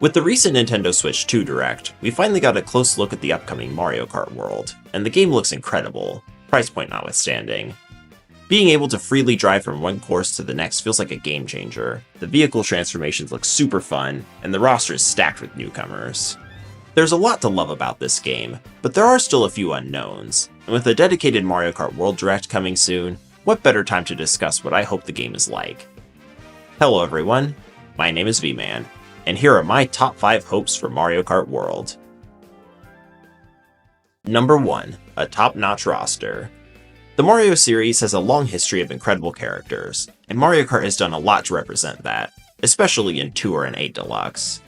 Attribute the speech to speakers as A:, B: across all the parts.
A: With the recent Nintendo Switch 2 Direct, we finally got a close look at the upcoming Mario Kart World, and the game looks incredible, price point notwithstanding. Being able to freely drive from one course to the next feels like a game changer. The vehicle transformations look super fun, and the roster is stacked with newcomers. There's a lot to love about this game, but there are still a few unknowns, and with a dedicated Mario Kart World Direct coming soon, what better time to discuss what I hope the game is like. Hello everyone, my name is V-Man, and here are my top 5 hopes for Mario Kart World. Number 1. A top-notch roster. The Mario series has a long history of incredible characters, and Mario Kart has done a lot to represent that, especially in Tour and 8 Deluxe.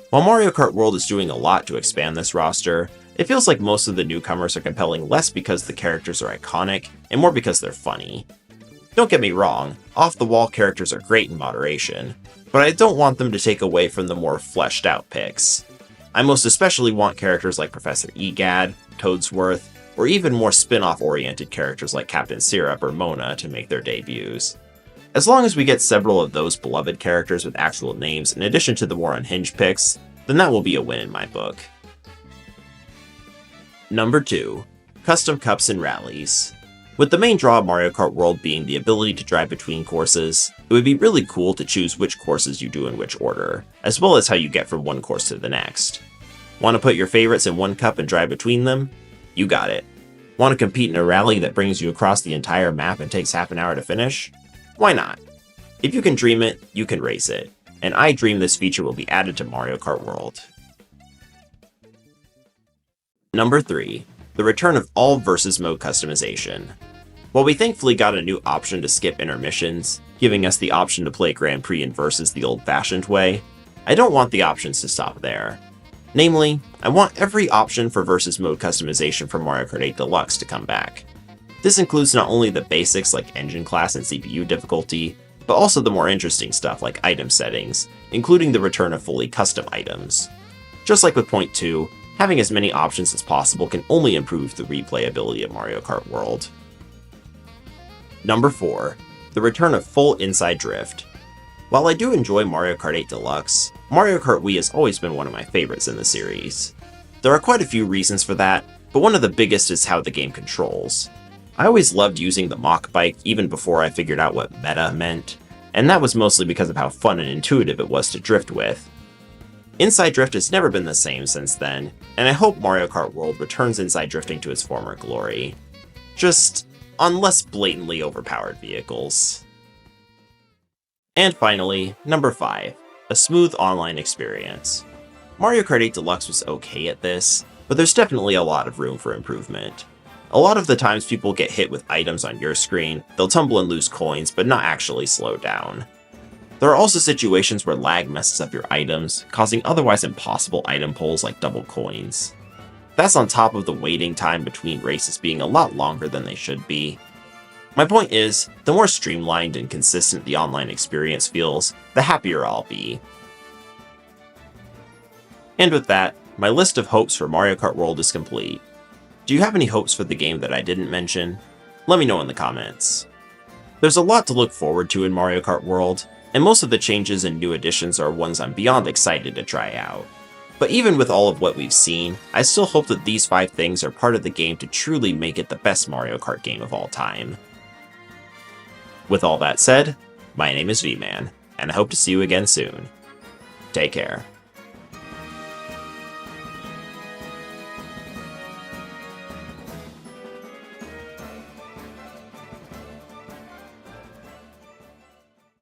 A: While Mario Kart World is doing a lot to expand this roster, it feels like most of the newcomers are compelling less because the characters are iconic, and more because they're funny. Don't get me wrong, off-the-wall characters are great in moderation, but I don't want them to take away from the more fleshed-out picks. I most especially want characters like Professor Egad, Toadsworth, or even more spin-off oriented characters like Captain Syrup or Mona to make their debuts. As long as we get several of those beloved characters with actual names in addition to the more unhinged picks, then that will be a win in my book. Number 2. Custom Cups and Rallies. With the main draw of Mario Kart World being the ability to drive between courses, it would be really cool to choose which courses you do in which order, as well as how you get from one course to the next. Want to put your favorites in one cup and drive between them? You got it. Want to compete in a rally that brings you across the entire map and takes half an hour to finish? Why not? If you can dream it, you can race it, and I dream this feature will be added to Mario Kart World. Number 3. The return of all versus mode customization. While we thankfully got a new option to skip intermissions, giving us the option to play Grand Prix and Versus the old-fashioned way, I don't want the options to stop there. Namely, I want every option for versus mode customization for Mario Kart 8 Deluxe to come back. This includes not only the basics like engine class and CPU difficulty, but also the more interesting stuff like item settings, including the return of fully custom items. Just like with Point 2, having as many options as possible can only improve the replayability of Mario Kart World. Number 4. The return of full inside drift. While I do enjoy Mario Kart 8 Deluxe, Mario Kart Wii has always been one of my favorites in the series. There are quite a few reasons for that, but one of the biggest is how the game controls. I always loved using the Mach Bike even before I figured out what meta meant, and that was mostly because of how fun and intuitive it was to drift with. Inside drift has never been the same since then, and I hope Mario Kart World returns inside drifting to its former glory. Just on less blatantly overpowered vehicles. And finally, number 5. A smooth online experience. Mario Kart 8 Deluxe was okay at this, but there's definitely a lot of room for improvement. A lot of the times people get hit with items on your screen, they'll tumble and lose coins, but not actually slow down. There are also situations where lag messes up your items, causing otherwise impossible item pulls like double coins. That's on top of the waiting time between races being a lot longer than they should be. My point is, the more streamlined and consistent the online experience feels, the happier I'll be. And with that, my list of hopes for Mario Kart World is complete. Do you have any hopes for the game that I didn't mention? Let me know in the comments. There's a lot to look forward to in Mario Kart World, and most of the changes and new additions are ones I'm beyond excited to try out. But even with all of what we've seen, I still hope that these 5 things are part of the game to truly make it the best Mario Kart game of all time. With all that said, my name is V-Man, and I hope to see you again soon. Take care.